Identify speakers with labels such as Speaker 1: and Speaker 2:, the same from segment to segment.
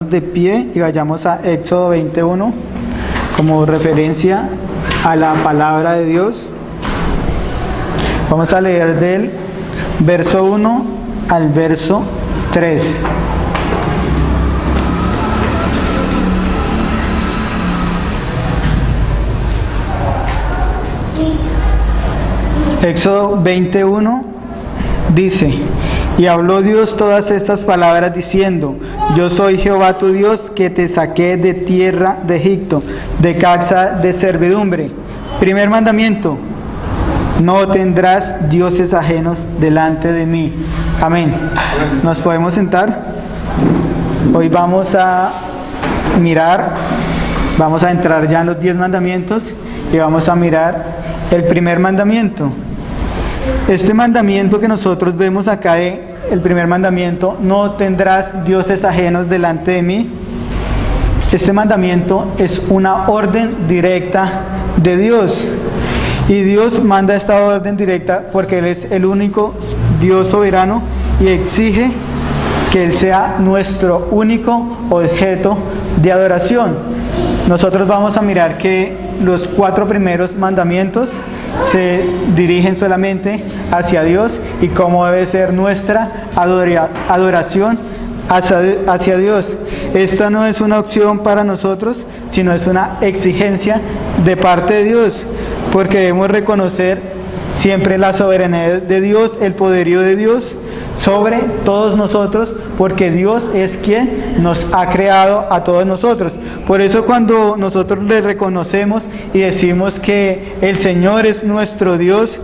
Speaker 1: de pie y vayamos a Éxodo 21 como referencia a la palabra de Dios. Vamos a leer del verso 1 al verso 3. Éxodo 21 dice: y habló Dios todas estas palabras diciendo: yo soy Jehová tu Dios, que te saqué de tierra de Egipto, de casa de servidumbre. Primer mandamiento: no tendrás dioses ajenos delante de mí. Amén. ¿Nos podemos sentar? Hoy vamos a entrar ya en los 10 mandamientos y vamos a mirar el primer mandamiento. Este mandamiento que nosotros vemos acá, el primer mandamiento: no tendrás dioses ajenos delante de mí. Este mandamiento es una orden directa de Dios. Y Dios manda esta orden directa porque Él es el único Dios soberano y exige que Él sea nuestro único objeto de adoración. Nosotros vamos a mirar que los 4 primeros mandamientos se dirigen solamente hacia Dios y cómo debe ser nuestra adoración hacia Dios. Esta no es una opción para nosotros, sino es una exigencia de parte de Dios, porque debemos reconocer siempre la soberanía de Dios, el poderío de Dios sobre todos nosotros, porque Dios es quien nos ha creado a todos nosotros. Por eso cuando nosotros le reconocemos y decimos que el Señor es nuestro Dios,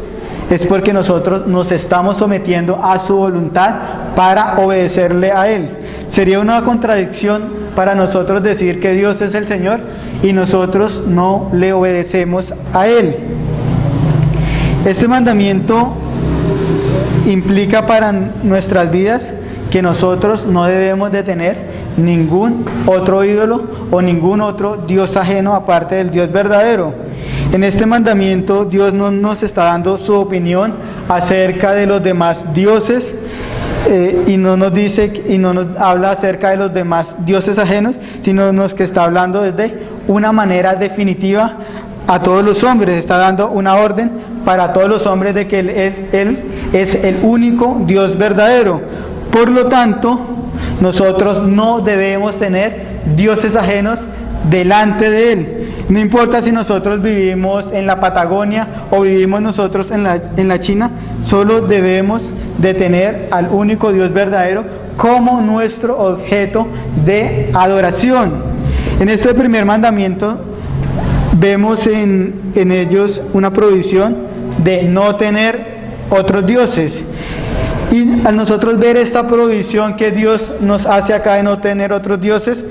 Speaker 1: es porque nosotros nos estamos sometiendo a su voluntad para obedecerle a Él. Sería una contradicción para nosotros decir que Dios es el Señor y nosotros no le obedecemos a Él. Este mandamiento implica para nuestras vidas que nosotros no debemos de tener ningún otro ídolo o ningún otro Dios ajeno aparte del Dios verdadero. En este mandamiento Dios no nos está dando su opinión acerca de los demás dioses y no nos dice y no nos habla acerca de los demás dioses ajenos, sino que está hablando desde una manera definitiva a todos los hombres. Está dando una orden para todos los hombres de que Él es el único Dios verdadero. Por lo tanto, nosotros no debemos tener dioses ajenos delante de Él. No importa si nosotros vivimos en la Patagonia o vivimos nosotros en la China, solo debemos de tener al único Dios verdadero como nuestro objeto de adoración. En este primer mandamiento vemos en ellos una provisión de no tener otros dioses. Y al nosotros ver esta provisión que Dios nos hace acá de no tener otros dioses,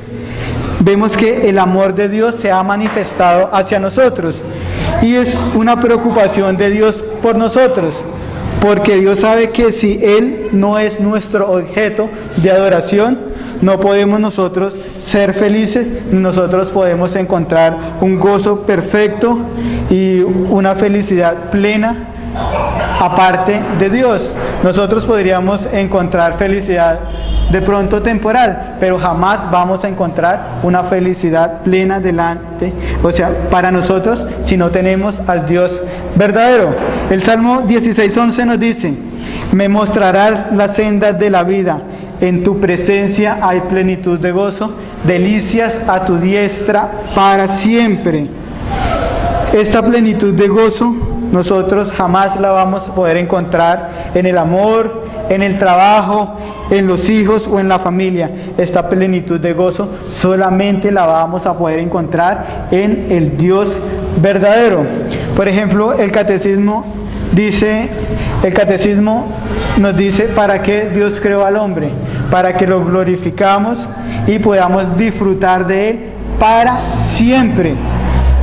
Speaker 1: vemos que el amor de Dios se ha manifestado hacia nosotros. Y es una preocupación de Dios por nosotros, porque Dios sabe que si Él no es nuestro objeto de adoración, no podemos nosotros ser felices, nosotros podemos encontrar un gozo perfecto y una felicidad plena aparte de Dios. Nosotros podríamos encontrar felicidad de pronto temporal, pero jamás vamos a encontrar una felicidad plena delante, para nosotros, si no tenemos al Dios verdadero. El Salmo 16:11 nos dice: me mostrarás las sendas de la vida, en tu presencia hay plenitud de gozo, delicias a tu diestra para siempre. Esta plenitud de gozo nosotros jamás la vamos a poder encontrar en el amor, en el trabajo, en los hijos o en la familia. Esta plenitud de gozo solamente la vamos a poder encontrar en el Dios verdadero. Por ejemplo, el catecismo nos dice para qué Dios creó al hombre: para que lo glorificamos y podamos disfrutar de Él para siempre.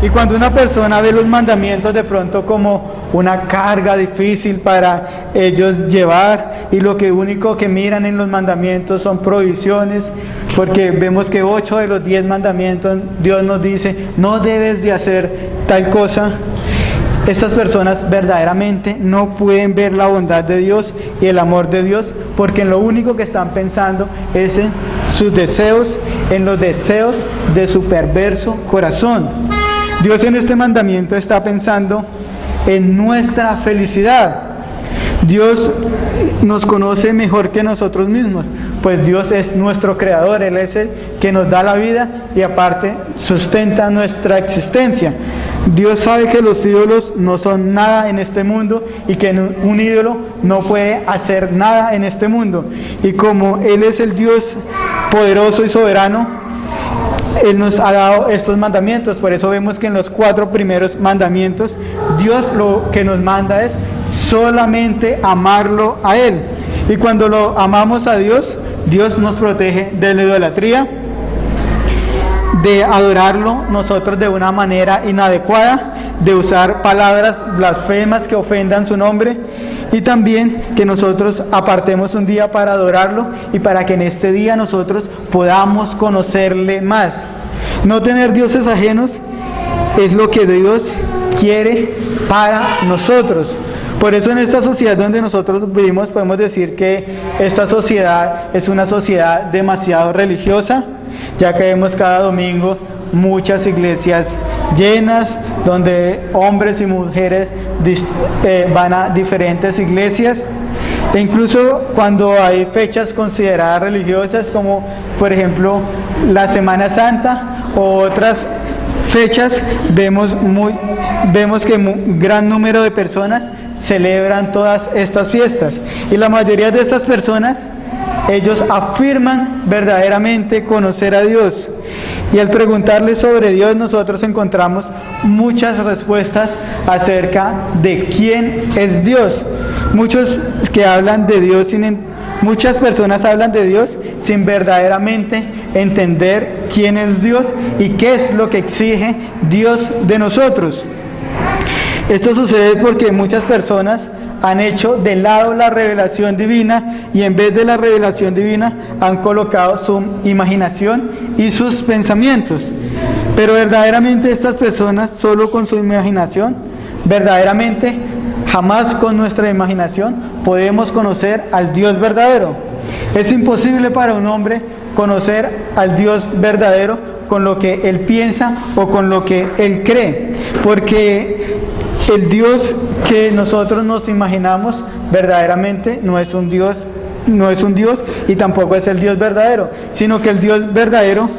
Speaker 1: Y cuando una persona ve los mandamientos de pronto como una carga difícil para ellos llevar, y lo único que miran en los mandamientos son prohibiciones, porque vemos que 8 de los 10 mandamientos Dios nos dice: no debes de hacer tal cosa. Estas personas verdaderamente no pueden ver la bondad de Dios y el amor de Dios, porque en lo único que están pensando es en sus deseos en los deseos de su perverso corazón. Dios en este mandamiento está pensando en nuestra felicidad. Dios nos conoce mejor que nosotros mismos, pues Dios es nuestro creador, Él es el que nos da la vida y aparte sustenta nuestra existencia. Dios sabe que los ídolos no son nada en este mundo y que un ídolo no puede hacer nada en este mundo. Y como Él es el Dios poderoso y soberano, Él nos ha dado estos mandamientos. Por eso vemos que en los 4 primeros mandamientos Dios lo que nos manda es solamente amarlo a Él. Y cuando lo amamos a Dios, Dios nos protege de la idolatría, de adorarlo nosotros de una manera inadecuada, de usar palabras blasfemas que ofendan su nombre, y también que nosotros apartemos un día para adorarlo y para que en este día nosotros podamos conocerle más. No tener dioses ajenos es lo que Dios quiere para nosotros. Por eso en esta sociedad donde nosotros vivimos podemos decir que esta sociedad es una sociedad demasiado religiosa, ya que vemos cada domingo muchas iglesias llenas, donde hombres y mujeres van a diferentes iglesias, e incluso cuando hay fechas consideradas religiosas, como por ejemplo la Semana Santa o otras fechas, vemos que un gran número de personas celebran todas estas fiestas, y la mayoría de estas personas, ellos afirman verdaderamente conocer a Dios, y al preguntarles sobre Dios nosotros encontramos muchas respuestas acerca de quién es Dios. Muchas personas hablan de Dios sin verdaderamente entender quién es Dios y qué es lo que exige Dios de nosotros. Esto sucede porque muchas personas han hecho de lado la revelación divina y en vez de la revelación divina han colocado su imaginación y sus pensamientos. Pero verdaderamente estas personas, solo con su imaginación, verdaderamente jamás con nuestra imaginación podemos conocer al Dios verdadero. Es imposible para un hombre conocer al Dios verdadero con lo que él piensa o con lo que él cree, porque el Dios que nosotros nos imaginamos verdaderamente no es un Dios y tampoco es el Dios verdadero, sino que el Dios verdadero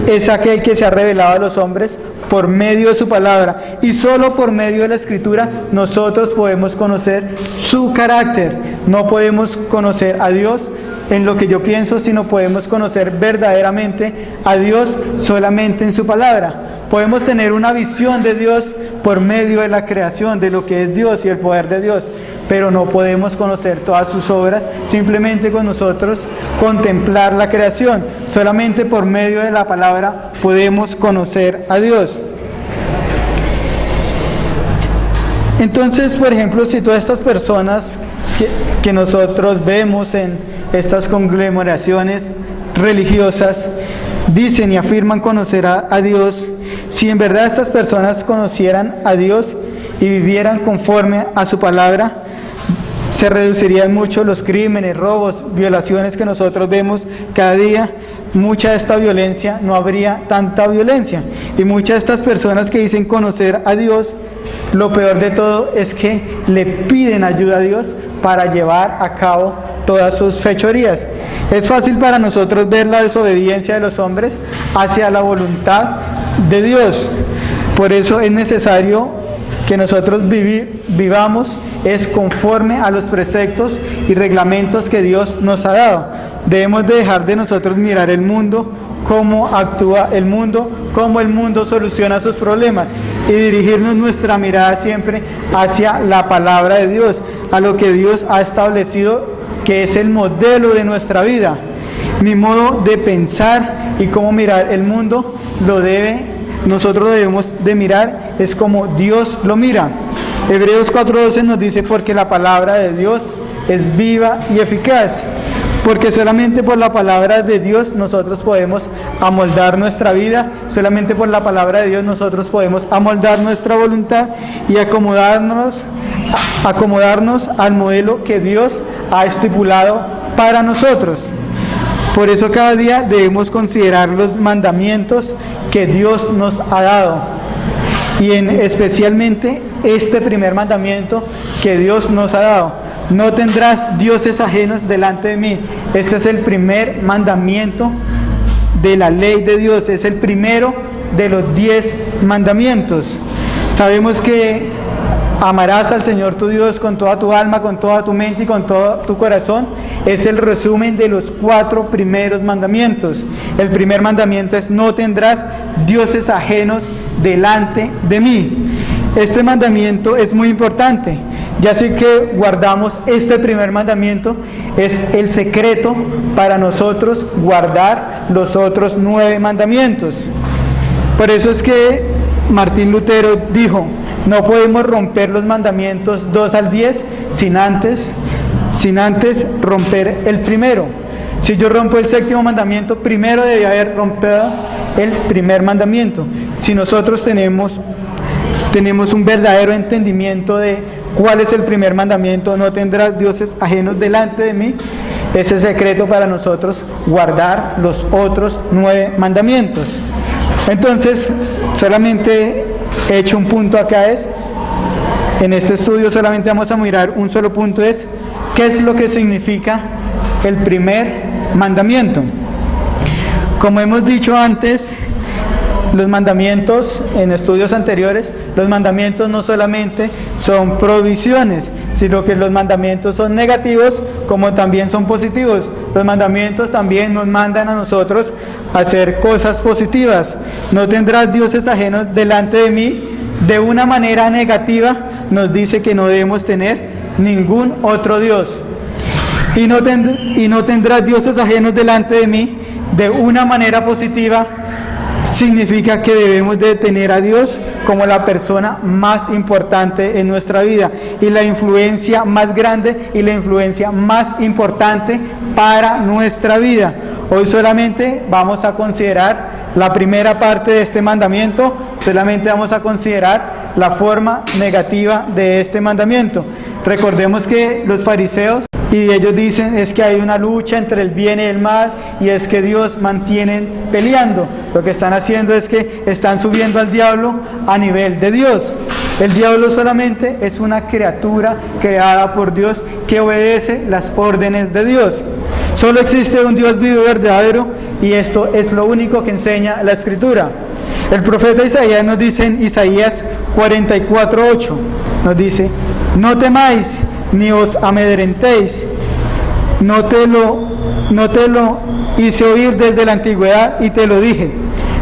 Speaker 1: es aquel que se ha revelado a los hombres por medio de su palabra, y solo por medio de la Escritura nosotros podemos conocer su carácter. No podemos conocer a Dios en lo que yo pienso, sino podemos conocer verdaderamente a Dios solamente en su palabra. Podemos tener una visión de Dios por medio de la creación, de lo que es Dios y el poder de Dios, pero no podemos conocer todas sus obras simplemente con nosotros contemplar la creación. Solamente por medio de la palabra podemos conocer a Dios. Entonces, por ejemplo, si todas estas personas que nosotros vemos en estas conglomeraciones religiosas dicen y afirman conocer a Dios, si en verdad estas personas conocieran a Dios y vivieran conforme a su palabra, se reducirían mucho los crímenes, robos, violaciones que nosotros vemos cada día. Mucha de esta violencia, no habría tanta violencia, y muchas de estas personas que dicen conocer a Dios, lo peor de todo es que le piden ayuda a Dios para llevar a cabo todas sus fechorías. Es fácil para nosotros ver la desobediencia de los hombres hacia la voluntad de Dios. Por eso es necesario que nosotros vivamos es conforme a los preceptos y reglamentos que Dios nos ha dado. Debemos de dejar de nosotros mirar el mundo, cómo actúa el mundo, cómo el mundo soluciona sus problemas, y dirigirnos nuestra mirada siempre hacia la palabra de Dios, a lo que Dios ha establecido que es el modelo de nuestra vida. Mi modo de pensar y cómo mirar el mundo nosotros debemos de mirar es como Dios lo mira. Hebreos 4:12 nos dice: porque la palabra de Dios es viva y eficaz. Porque solamente por la palabra de Dios nosotros podemos amoldar nuestra vida, solamente por la palabra de Dios nosotros podemos amoldar nuestra voluntad y acomodarnos al modelo que Dios ha estipulado para nosotros. Por eso cada día debemos considerar los mandamientos que Dios nos ha dado. Y especialmente este primer mandamiento que Dios nos ha dado. No tendrás dioses ajenos delante de mí. Este es el primer mandamiento de la ley de Dios. Es el primero de los 10 mandamientos. Sabemos que amarás al Señor tu Dios con toda tu alma, con toda tu mente y con todo tu corazón. Es el resumen de los 4 primeros mandamientos. El primer mandamiento es: no tendrás dioses ajenos delante de mí. Este mandamiento es muy importante, ya sé que guardamos este primer mandamiento, es el secreto para nosotros guardar los otros 9 mandamientos. Por eso es que Martín Lutero dijo: no podemos romper los mandamientos 2 al 10 sin antes romper el primero. Si yo rompo el 7º mandamiento, primero debía haber rompido el primer mandamiento. Si nosotros tenemos un verdadero entendimiento de cuál es el primer mandamiento: no tendrás dioses ajenos delante de mí, es el secreto para nosotros guardar los otros 9 mandamientos. Entonces, solamente he hecho un punto acá, en este estudio solamente vamos a mirar un solo punto, es ¿qué es lo que significa el primer mandamiento? Como hemos dicho antes, los mandamientos, en estudios anteriores, los mandamientos no solamente son prohibiciones, sino que los mandamientos son negativos como también son positivos. Los mandamientos también nos mandan a nosotros a hacer cosas positivas. No tendrás dioses ajenos delante de mí. De una manera negativa nos dice que no debemos tener ningún otro Dios. Y no tendrás dioses ajenos delante de mí. De una manera positiva significa que debemos de tener a Dios como la persona más importante en nuestra vida y la influencia más grande y la influencia más importante para nuestra vida. Hoy solamente vamos a considerar la primera parte de este mandamiento, solamente vamos a considerar la forma negativa de este mandamiento. Recordemos que los fariseos, y ellos dicen, es que hay una lucha entre el bien y el mal, y es que Dios mantienen peleando. Lo que están haciendo es que están subiendo al diablo a nivel de Dios. El diablo solamente es una criatura creada por Dios que obedece las órdenes de Dios. Solo existe un Dios vivo y verdadero, y esto es lo único que enseña la Escritura. El profeta Isaías nos dice en Isaías 44:8, nos dice: no temáis ni os amedrentéis, no te lo hice oír desde la antigüedad y te lo dije.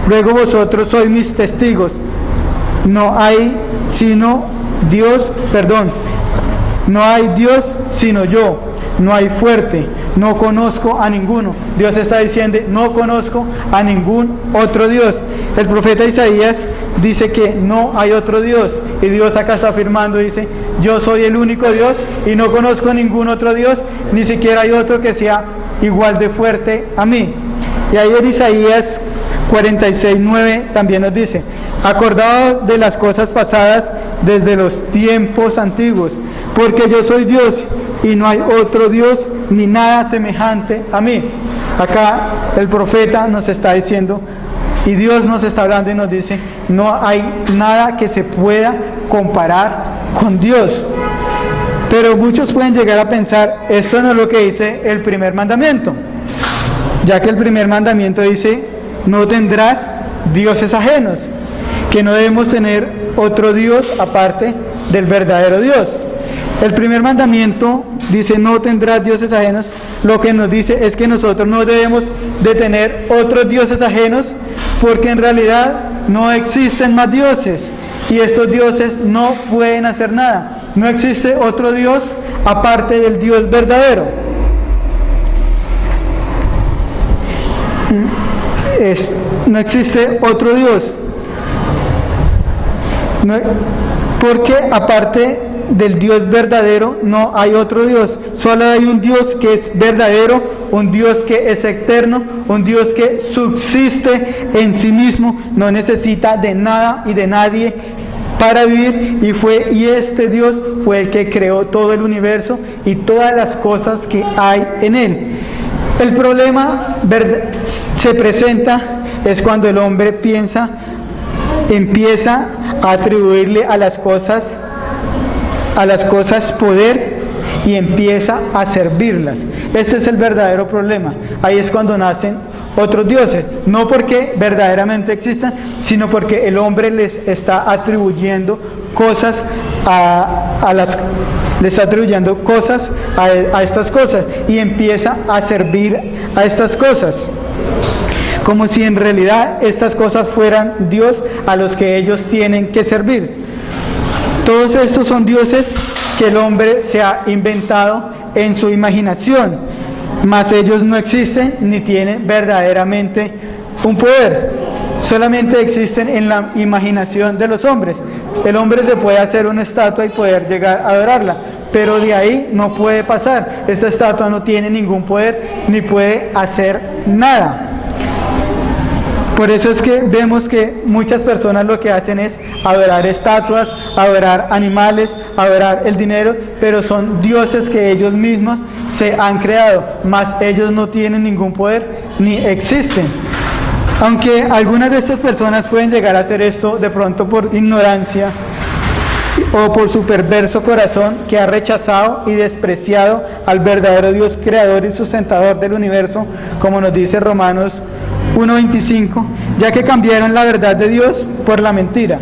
Speaker 1: Luego vosotros sois mis testigos. No hay Dios sino yo. No hay fuerte, no conozco a ninguno. Dios está diciendo: no conozco a ningún otro Dios. El profeta Isaías dice que no hay otro Dios, y Dios acá está afirmando, dice: yo soy el único Dios y no conozco ningún otro Dios, ni siquiera hay otro que sea igual de fuerte a mí. Y ahí en Isaías 46:9 también nos dice: acordaos de las cosas pasadas desde los tiempos antiguos, porque yo soy Dios y no hay otro Dios ni nada semejante a mí. Acá el profeta nos está diciendo, y Dios nos está hablando y nos dice: no hay nada que se pueda comparar con Dios. Pero muchos pueden llegar a pensar, esto no es lo que dice el primer mandamiento, ya que el primer mandamiento dice: no tendrás dioses ajenos, que no debemos tener otro Dios aparte del verdadero Dios. El primer mandamiento dice: no tendrás dioses ajenos. Lo que nos dice es que nosotros no debemos de tener otros dioses ajenos, porque en realidad no existen más dioses, y estos dioses no pueden hacer nada. No existe otro Dios aparte del Dios verdadero. No existe otro Dios, porque aparte del Dios verdadero no hay otro Dios. Solo hay un Dios que es verdadero, un Dios que es eterno, un Dios que subsiste en sí mismo, no necesita de nada y de nadie para vivir, y este Dios fue el que creó todo el universo y todas las cosas que hay en él. El problema se presenta es cuando el hombre empieza a atribuirle a las cosas poder y empieza a servirlas. Este es el verdadero problema. Ahí es cuando nacen otros dioses, no porque verdaderamente existan, sino porque el hombre les está atribuyendo cosas a estas cosas y empieza a servir a estas cosas, como si en realidad estas cosas fueran Dios a los que ellos tienen que servir. Todos estos son dioses que el hombre se ha inventado en su imaginación, mas ellos no existen ni tienen verdaderamente un poder, solamente existen en la imaginación de los hombres. El hombre se puede hacer una estatua y poder llegar a adorarla, pero de ahí no puede pasar. Esta estatua no tiene ningún poder ni puede hacer nada. Por eso es que vemos que muchas personas lo que hacen es adorar estatuas, adorar animales, adorar el dinero, pero son dioses que ellos mismos se han creado, mas ellos no tienen ningún poder ni existen. Aunque algunas de estas personas pueden llegar a hacer esto de pronto por ignorancia o por su perverso corazón que ha rechazado y despreciado al verdadero Dios creador y sustentador del universo, como nos dice Romanos 1:25, ya que cambiaron la verdad de Dios por la mentira.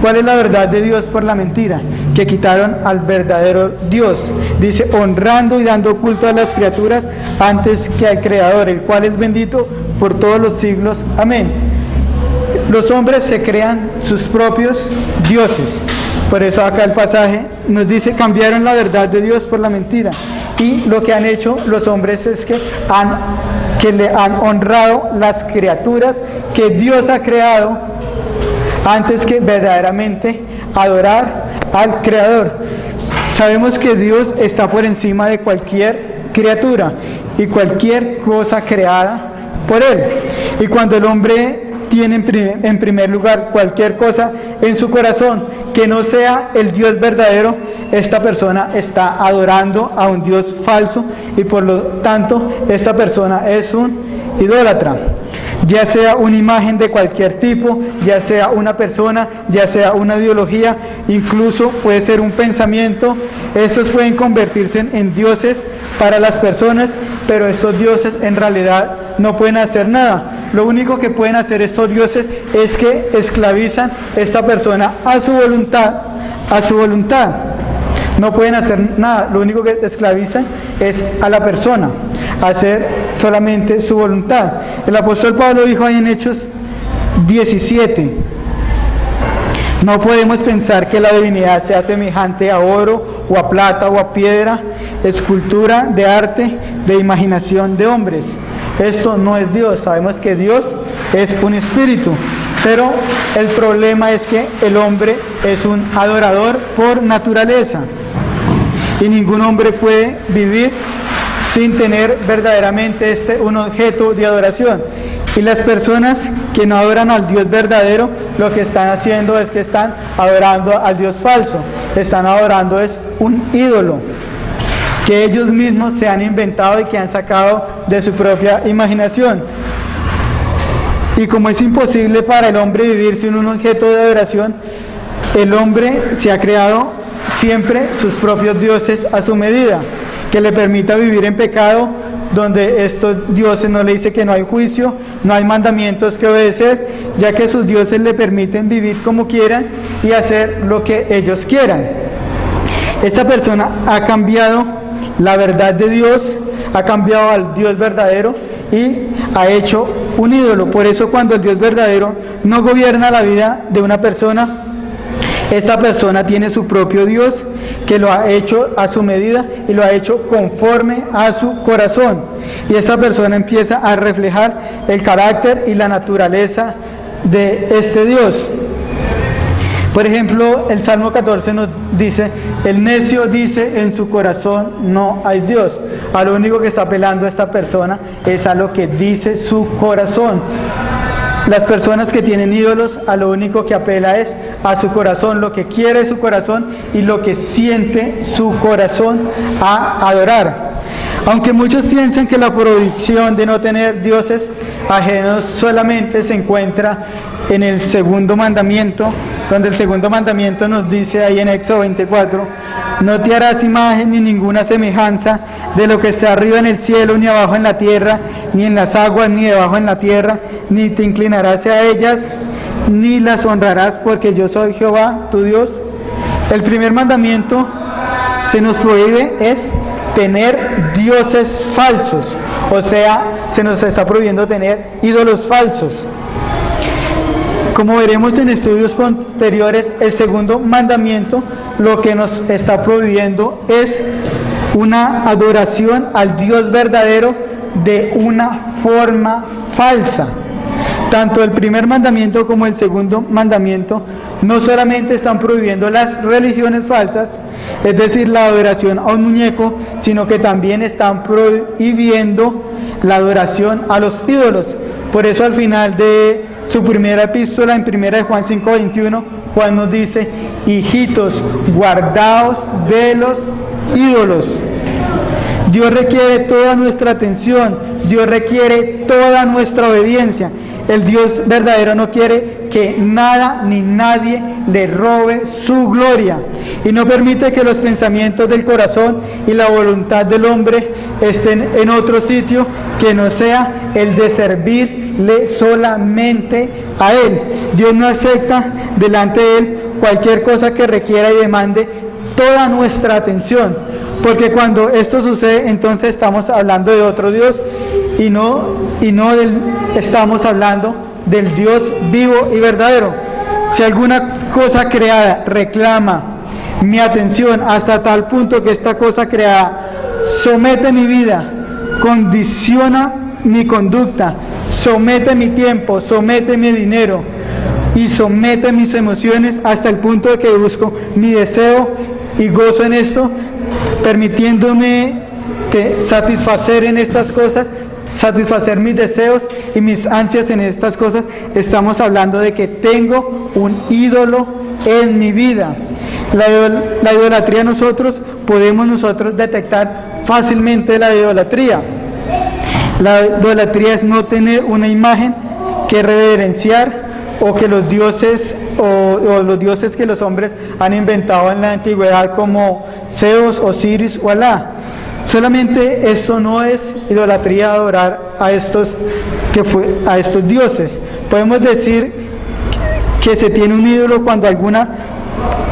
Speaker 1: ¿Cuál es la verdad de Dios por la mentira? Que quitaron al verdadero Dios. Dice, honrando y dando culto a las criaturas antes que al Creador, el cual es bendito por todos los siglos. Amén. Los hombres se crean sus propios dioses. Por eso acá el pasaje nos dice, cambiaron la verdad de Dios por la mentira. Y lo que han hecho los hombres es que le han honrado las criaturas que Dios ha creado antes que verdaderamente adorar al Creador. Sabemos que Dios está por encima de cualquier criatura y cualquier cosa creada por Él. Y cuando el hombre tiene en primer lugar cualquier cosa en su corazón que no sea el Dios verdadero, esta persona está adorando a un Dios falso y por lo tanto esta persona es un idólatra. Ya sea una imagen de cualquier tipo, ya sea una persona, ya sea una ideología, incluso puede ser un pensamiento, esos pueden convertirse en dioses para las personas, pero estos dioses en realidad no pueden hacer nada. Lo único que pueden hacer estos dioses es que esclavizan a esta persona a su voluntad. No pueden hacer nada, lo único que esclavizan es a la persona, hacer solamente su voluntad. El apóstol Pablo dijo ahí en Hechos 17, no podemos pensar que la divinidad sea semejante a oro o a plata o a piedra, escultura de arte, de imaginación de hombres. Esto no es Dios. Sabemos que Dios es un espíritu, pero el problema es que el hombre es un adorador por naturaleza y ningún hombre puede vivir sin tener verdaderamente un objeto de adoración. Y las personas que no adoran al Dios verdadero, lo que están haciendo es que están adorando al Dios falso. Están adorando es un ídolo que ellos mismos se han inventado y que han sacado de su propia imaginación. Y como es imposible para el hombre vivir sin un objeto de adoración, el hombre se ha creado siempre sus propios dioses a su medida, que le permita vivir en pecado, donde estos dioses no le dicen que no hay juicio, no hay mandamientos que obedecer, ya que sus dioses le permiten vivir como quieran y hacer lo que ellos quieran. Esta persona ha cambiado la verdad de Dios, ha cambiado al Dios verdadero y ha hecho un ídolo. Por eso cuando el Dios verdadero no gobierna la vida de una persona, esta persona tiene su propio Dios que lo ha hecho a su medida y lo ha hecho conforme a su corazón. Y esta persona empieza a reflejar el carácter y la naturaleza de este Dios. Por ejemplo, el Salmo 14 nos dice, el necio dice en su corazón no hay Dios. A lo único que está apelando esta persona es a lo que dice su corazón. Las personas que tienen ídolos, a lo único que apela es a su corazón, lo que quiere su corazón y lo que siente su corazón a adorar. Aunque muchos piensan que la prohibición de no tener dioses ajenos solamente se encuentra en el segundo mandamiento, donde el segundo mandamiento nos dice ahí en Éxodo 24, no te harás imagen ni ninguna semejanza de lo que está arriba en el cielo, ni abajo en la tierra, ni en las aguas, ni debajo en la tierra, ni te inclinarás a ellas, ni las honrarás, porque yo soy Jehová, tu Dios. El primer mandamiento se nos prohíbe es tener dioses falsos, o sea, se nos está prohibiendo tener ídolos falsos. Como veremos en estudios posteriores, el segundo mandamiento lo que nos está prohibiendo es una adoración al Dios verdadero de una forma falsa. Tanto el primer mandamiento como el segundo mandamiento no solamente están prohibiendo las religiones falsas, es decir, la adoración a un muñeco, sino que también están prohibiendo la adoración a los ídolos. Por eso al final de su primera epístola, en 1 Juan 5:21, Juan nos dice, hijitos, guardaos de los ídolos. Dios requiere toda nuestra atención, Dios requiere toda nuestra obediencia. El Dios verdadero no quiere que nada ni nadie le robe su gloria y no permite que los pensamientos del corazón y la voluntad del hombre estén en otro sitio que no sea el de servirle solamente a Él. Dios no acepta delante de Él cualquier cosa que requiera y demande toda nuestra atención, porque cuando esto sucede, entonces estamos hablando de otro Dios y no estamos hablando del Dios vivo y verdadero. Si alguna cosa creada reclama mi atención hasta tal punto que esta cosa creada somete mi vida, condiciona mi conducta, somete mi tiempo, somete mi dinero y somete mis emociones hasta el punto de que busco mi deseo y gozo en esto, permitiéndome satisfacer en estas cosas, satisfacer mis deseos y mis ansias en estas cosas, estamos hablando de que tengo un ídolo en mi vida. La idolatría podemos detectar fácilmente la idolatría. La idolatría es no tener una imagen que reverenciar o que los dioses o los dioses que los hombres han inventado en la antigüedad como Zeus, Osiris o Alá. Solamente esto no es idolatría, adorar a estos dioses. Podemos decir que se tiene un ídolo cuando alguna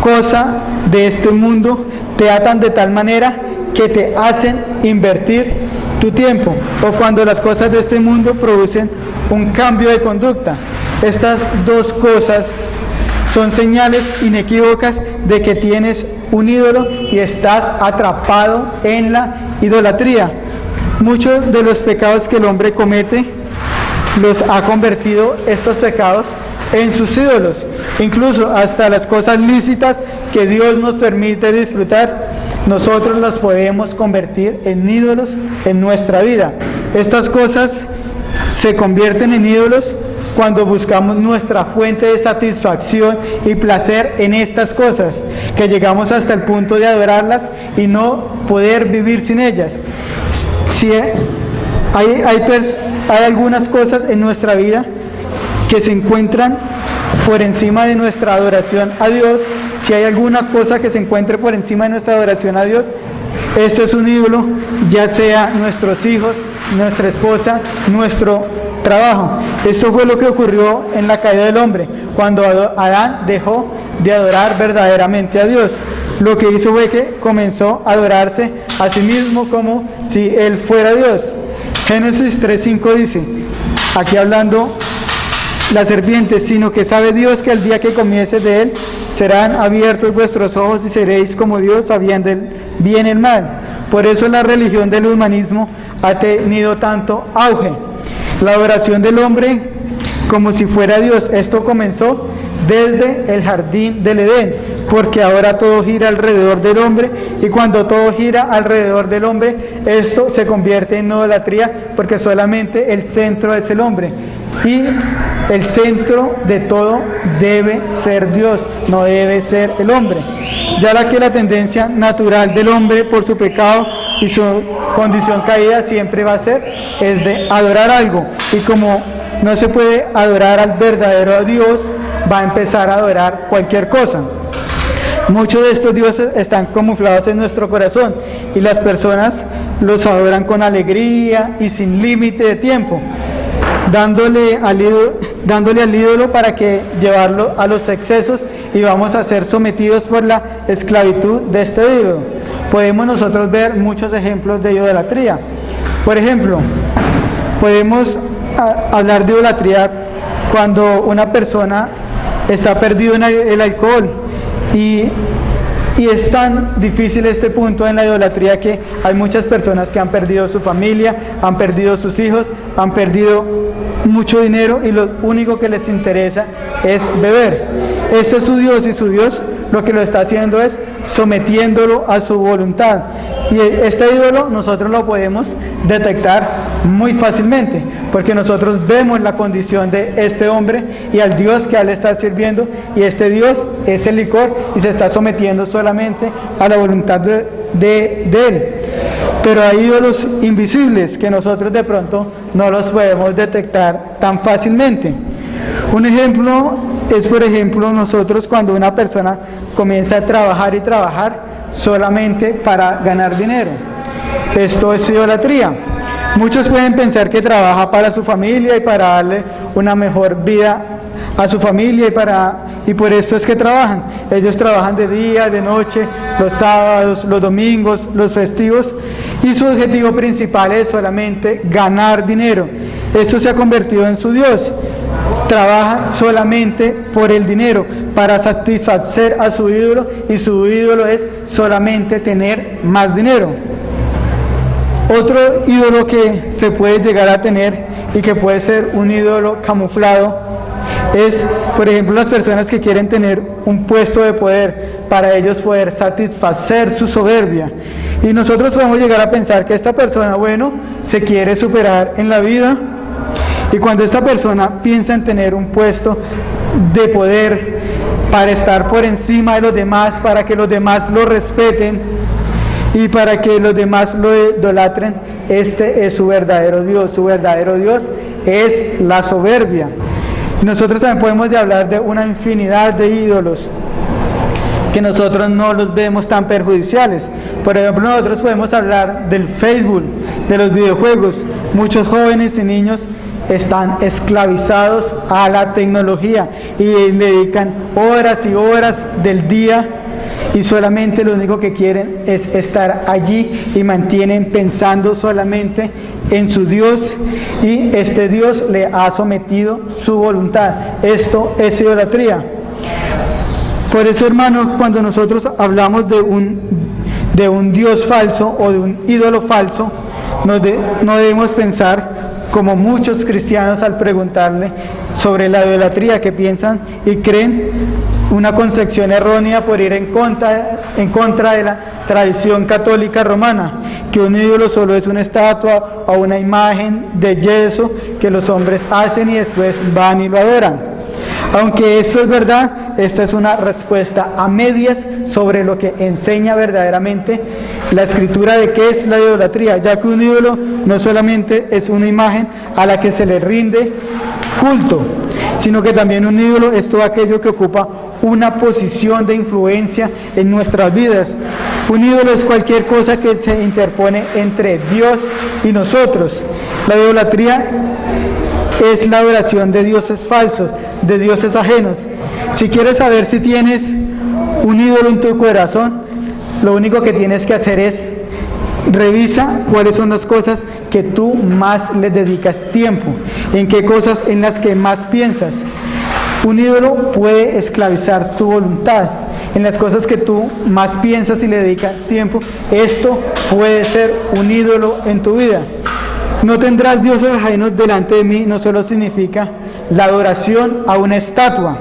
Speaker 1: cosa de este mundo te atan de tal manera que te hacen invertir tu tiempo, o cuando las cosas de este mundo producen un cambio de conducta. Estas dos cosas son señales inequívocas de que tienes un ídolo y estás atrapado en la idolatría. Muchos de los pecados que el hombre comete los ha convertido estos pecados en sus ídolos. Incluso hasta las cosas lícitas que Dios nos permite disfrutar, nosotros las podemos convertir en ídolos en nuestra vida. Estas cosas se convierten en ídolos cuando buscamos nuestra fuente de satisfacción y placer en estas cosas, que llegamos hasta el punto de adorarlas y no poder vivir sin ellas. Si hay algunas cosas en nuestra vida que se encuentran por encima de nuestra adoración a Dios, si hay alguna cosa que se encuentre por encima de nuestra adoración a Dios, esto es un ídolo, ya sea nuestros hijos, nuestra esposa, nuestro trabajo. Esto fue lo que ocurrió en la caída del hombre, cuando Adán dejó de adorar verdaderamente a Dios. Lo que hizo fue que comenzó a adorarse a sí mismo como si él fuera Dios. Génesis 3:5 dice, aquí hablando la serpiente, sino que sabe Dios que el día que comiese de él serán abiertos vuestros ojos y seréis como Dios, sabiendo el bien y el mal. Por eso la religión del humanismo ha tenido tanto auge. La adoración del hombre como si fuera Dios, esto comenzó desde el jardín del Edén, porque ahora todo gira alrededor del hombre, y cuando todo gira alrededor del hombre, esto se convierte en idolatría, porque solamente el centro es el hombre. Y el centro de todo debe ser Dios, no debe ser el hombre. Ya que la tendencia natural del hombre por su pecado y su condición caída siempre va a ser es de adorar algo. Y como no se puede adorar al verdadero Dios, va a empezar a adorar cualquier cosa. Muchos de estos dioses están camuflados en nuestro corazón y las personas los adoran con alegría y sin límite de tiempo, dándole al ídolo para que llevarlo a los excesos y vamos a ser sometidos por la esclavitud de este ídolo. Podemos nosotros ver muchos ejemplos de idolatría. Por ejemplo, podemos hablar de idolatría cuando una persona está perdido en el alcohol y es tan difícil este punto en la idolatría que hay muchas personas que han perdido su familia, han perdido sus hijos, han perdido mucho dinero y lo único que les interesa es beber. Este es su Dios y su Dios lo que lo está haciendo es sometiéndolo a su voluntad. Y este ídolo nosotros lo podemos detectar muy fácilmente, porque nosotros vemos la condición de este hombre y al Dios que él está sirviendo, y este Dios es el licor y se está sometiendo solamente a la voluntad de él. Pero hay ídolos invisibles que nosotros de pronto no los podemos detectar tan fácilmente. Un ejemplo es, por ejemplo, nosotros cuando una persona comienza a trabajar y trabajar solamente para ganar dinero. Esto es idolatría. Muchos pueden pensar que trabaja para su familia y para darle una mejor vida a su familia y por esto es que trabajan. Ellos trabajan de día, de noche, los sábados, los domingos, los festivos, y su objetivo principal es solamente ganar dinero. Esto se ha convertido en su Dios. Trabajan solamente por el dinero, para satisfacer a su ídolo, y su ídolo es solamente tener más dinero. Otro ídolo que se puede llegar a tener y que puede ser un ídolo camuflado es, por ejemplo, las personas que quieren tener un puesto de poder para ellos poder satisfacer su soberbia. Y nosotros podemos llegar a pensar que esta persona, bueno, se quiere superar en la vida, y cuando esta persona piensa en tener un puesto de poder para estar por encima de los demás, para que los demás lo respeten y para que los demás lo idolatren, este es su verdadero Dios. Su verdadero Dios es la soberbia. Nosotros también podemos hablar de una infinidad de ídolos que nosotros no los vemos tan perjudiciales. Por ejemplo, nosotros podemos hablar del Facebook, de los videojuegos. Muchos jóvenes y niños están esclavizados a la tecnología y le dedican horas y horas del día y solamente lo único que quieren es estar allí y mantienen pensando solamente en su Dios, y este Dios le ha sometido su voluntad. Esto es idolatría. Por eso, hermanos, cuando nosotros hablamos de un Dios falso o de un ídolo falso, no debemos pensar como muchos cristianos al preguntarle sobre la idolatría, que piensan y creen una concepción errónea por ir en contra de la tradición católica romana, que un ídolo solo es una estatua o una imagen de yeso que los hombres hacen y después van y lo adoran. Aunque esto es verdad, esta es una respuesta a medias sobre lo que enseña verdaderamente la Escritura de qué es la idolatría, ya que un ídolo no solamente es una imagen a la que se le rinde culto, sino que también un ídolo es todo aquello que ocupa una posición de influencia en nuestras vidas. Un ídolo es cualquier cosa que se interpone entre Dios y nosotros. La idolatría es la adoración de dioses falsos, de dioses ajenos. Si quieres saber si tienes un ídolo en tu corazón, lo único que tienes que hacer es revisa cuáles son las cosas que tú más le dedicas tiempo, en qué cosas en las que más piensas. Un ídolo puede esclavizar tu voluntad en las cosas que tú más piensas y le dedicas tiempo. Esto puede ser un ídolo en tu vida. No tendrás dioses ajenos delante de mí no solo significa la adoración a una estatua,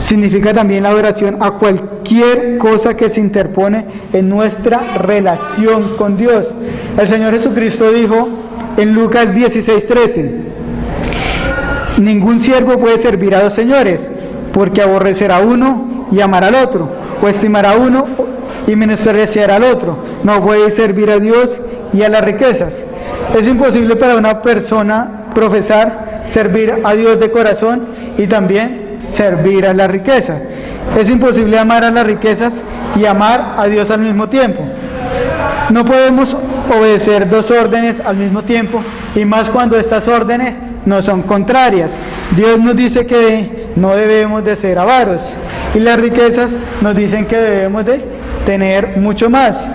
Speaker 1: significa también la adoración a cualquier cosa que se interpone en nuestra relación con Dios. El Señor Jesucristo dijo en Lucas 16:13: Ningún siervo puede servir a dos señores, porque aborrecerá a uno y amará al otro, o estimará a uno y menospreciará al otro. No puede servir a Dios y a las riquezas. Es imposible para una persona profesar servir a Dios de corazón y también servir a la riqueza. Es imposible amar a las riquezas y amar a Dios al mismo tiempo. No podemos obedecer dos órdenes al mismo tiempo, y más cuando estas órdenes no son contrarias. Dios nos dice que no debemos de ser avaros, y las riquezas nos dicen que debemos de tener mucho más.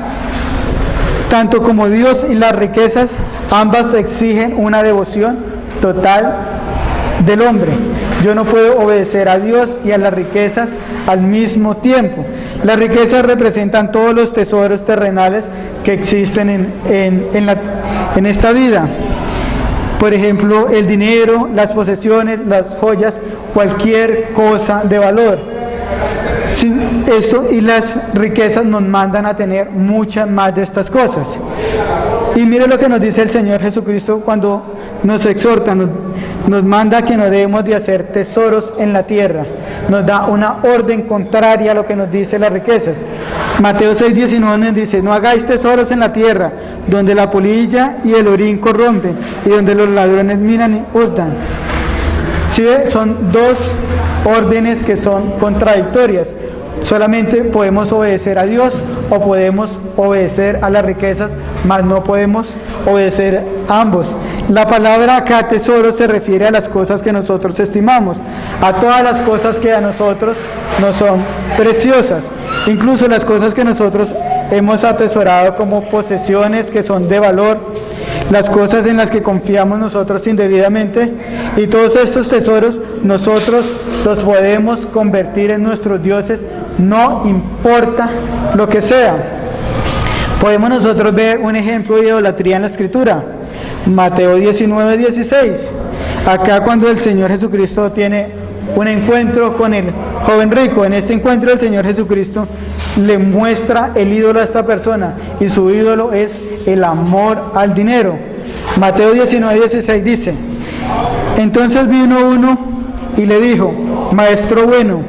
Speaker 1: Tanto como Dios y las riquezas, ambas exigen una devoción total del hombre. Yo no puedo obedecer a Dios y a las riquezas al mismo tiempo. Las riquezas representan todos los tesoros terrenales que existen en esta vida. Por ejemplo, el dinero, las posesiones, las joyas, cualquier cosa de valor. Eso y las riquezas nos mandan a tener muchas más de estas cosas. Y mire lo que nos dice el Señor Jesucristo cuando nos exhorta, nos manda que no debemos de hacer tesoros en la tierra. Nos da una orden contraria a lo que nos dice las riquezas. Mateo 6:19 nos dice: no hagáis tesoros en la tierra, donde la polilla y el orín corrompen, y donde los ladrones minan y hurtan. ¿Sí ve? Son dos órdenes que son contradictorias. Solamente podemos obedecer a Dios o podemos obedecer a las riquezas, mas no podemos obedecer a ambos. La palabra acá tesoro se refiere a las cosas que nosotros estimamos, a todas las cosas que a nosotros nos son preciosas, incluso las cosas que nosotros hemos atesorado como posesiones que son de valor, las cosas en las que confiamos nosotros indebidamente, y todos estos tesoros nosotros los podemos convertir en nuestros dioses, no importa lo que sea. Podemos nosotros ver un ejemplo de idolatría en la Escritura, Mateo 19:16. Acá cuando el Señor Jesucristo tiene un encuentro con el joven rico, en este encuentro el Señor Jesucristo le muestra el ídolo a esta persona, y su ídolo es el amor al dinero. Mateo 19:16 dice: entonces vino uno y le dijo: maestro bueno,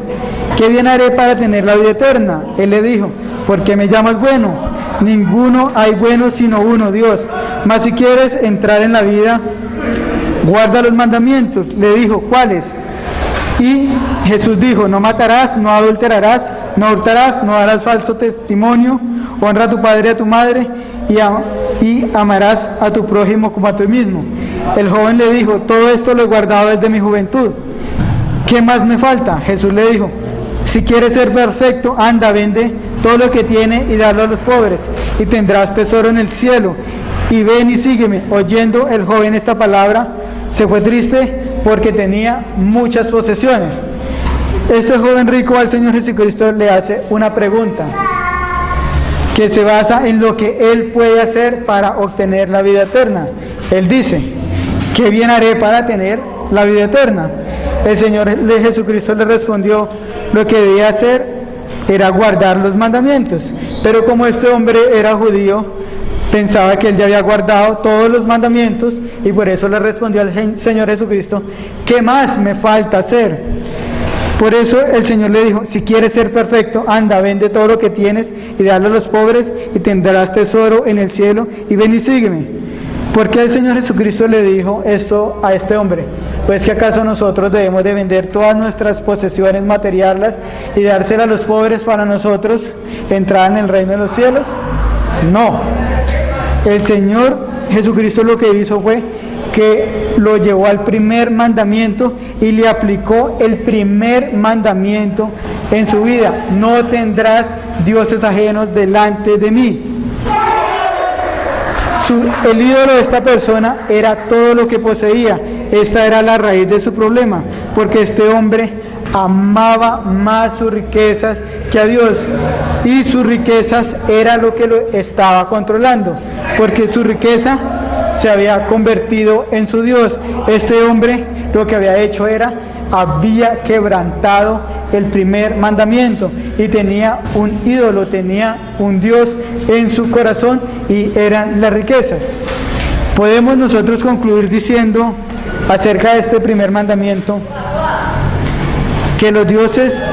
Speaker 1: ¿qué bien haré para tener la vida eterna? Él le dijo: ¿por qué me llamas bueno? Ninguno hay bueno sino uno, Dios. Mas si quieres entrar en la vida, guarda los mandamientos. Le dijo: ¿cuáles? Y Jesús dijo: no matarás, no adulterarás, no hurtarás, no darás falso testimonio, honra a tu padre y a tu madre, y amarás a tu prójimo como a ti mismo. El joven le dijo: todo esto lo he guardado desde mi juventud. ¿Qué más me falta? Jesús le dijo: si quieres ser perfecto, anda, vende todo lo que tiene y dalo a los pobres, y tendrás tesoro en el cielo, y ven y sígueme. Oyendo el joven esta palabra, se fue triste porque tenía muchas posesiones. Este joven rico al Señor Jesucristo le hace una pregunta que se basa en lo que él puede hacer para obtener la vida eterna. Él dice: ¿qué bien haré para tener la vida eterna? El Señor de Jesucristo le respondió: lo que debía hacer era guardar los mandamientos. Pero como este hombre era judío, pensaba que él ya había guardado todos los mandamientos, y por eso le respondió al Señor Jesucristo: ¿qué más me falta hacer? Por eso el Señor le dijo: si quieres ser perfecto, anda, vende todo lo que tienes y dalo a los pobres, y tendrás tesoro en el cielo, y ven y sígueme. ¿Por qué el Señor Jesucristo le dijo esto a este hombre? Pues que acaso nosotros debemos de vender todas nuestras posesiones materiales y dárselas a los pobres para nosotros entrar en el reino de los cielos. No. El Señor Jesucristo lo que hizo fue que lo llevó al primer mandamiento y le aplicó el primer mandamiento en su vida: no tendrás dioses ajenos delante de mí. El ídolo de esta persona era todo lo que poseía. Esta era la raíz de su problema, porque este hombre amaba más sus riquezas que a Dios, y sus riquezas era lo que lo estaba controlando, porque su riqueza se había convertido en su Dios. Este hombre lo que había hecho había quebrantado el primer mandamiento y tenía un ídolo, tenía un Dios en su corazón, y eran las riquezas. Podemos nosotros concluir diciendo acerca de este primer mandamiento, que los dioses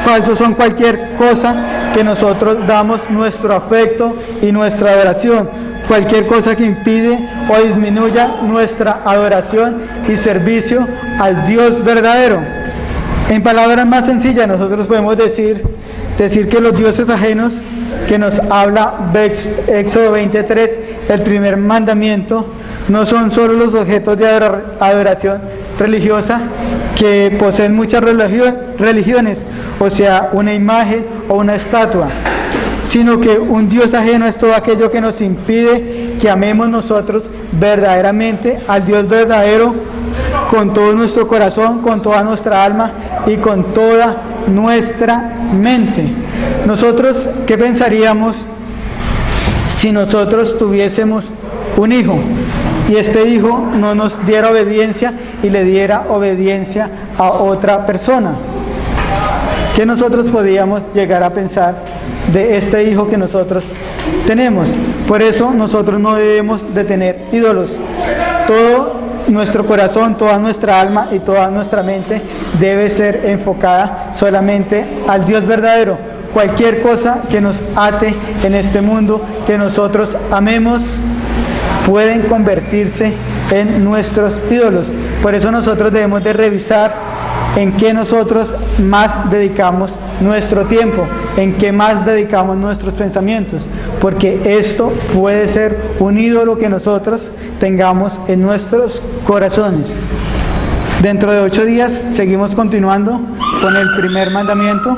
Speaker 1: falsos son cualquier cosa que nosotros damos nuestro afecto y nuestra adoración, cualquier cosa que impide o disminuya nuestra adoración y servicio al Dios verdadero. En palabras más sencillas, nosotros podemos decir que los dioses ajenos, que nos habla Éxodo 23, el primer mandamiento, no son solo los objetos de adoración religiosa que poseen muchas religiones, o sea, una imagen o una estatua, sino que un Dios ajeno es todo aquello que nos impide que amemos nosotros verdaderamente al Dios verdadero con todo nuestro corazón, con toda nuestra alma y con toda nuestra mente. Nosotros, ¿qué pensaríamos si nosotros tuviésemos un hijo y este hijo no nos diera obediencia y le diera obediencia a otra persona? ¿Qué nosotros podíamos llegar a pensar de este hijo que nosotros tenemos? Por eso nosotros no debemos de tener ídolos. Todo nuestro corazón, toda nuestra alma y toda nuestra mente debe ser enfocada solamente al Dios verdadero. Cualquier cosa que nos ate en este mundo, que nosotros amemos, pueden convertirse en nuestros ídolos. Por eso nosotros debemos de revisar en qué nosotros más dedicamos nuestro tiempo, en qué más dedicamos nuestros pensamientos, porque esto puede ser un ídolo que nosotros tengamos en nuestros corazones. Dentro de 8 días seguimos continuando con el primer mandamiento.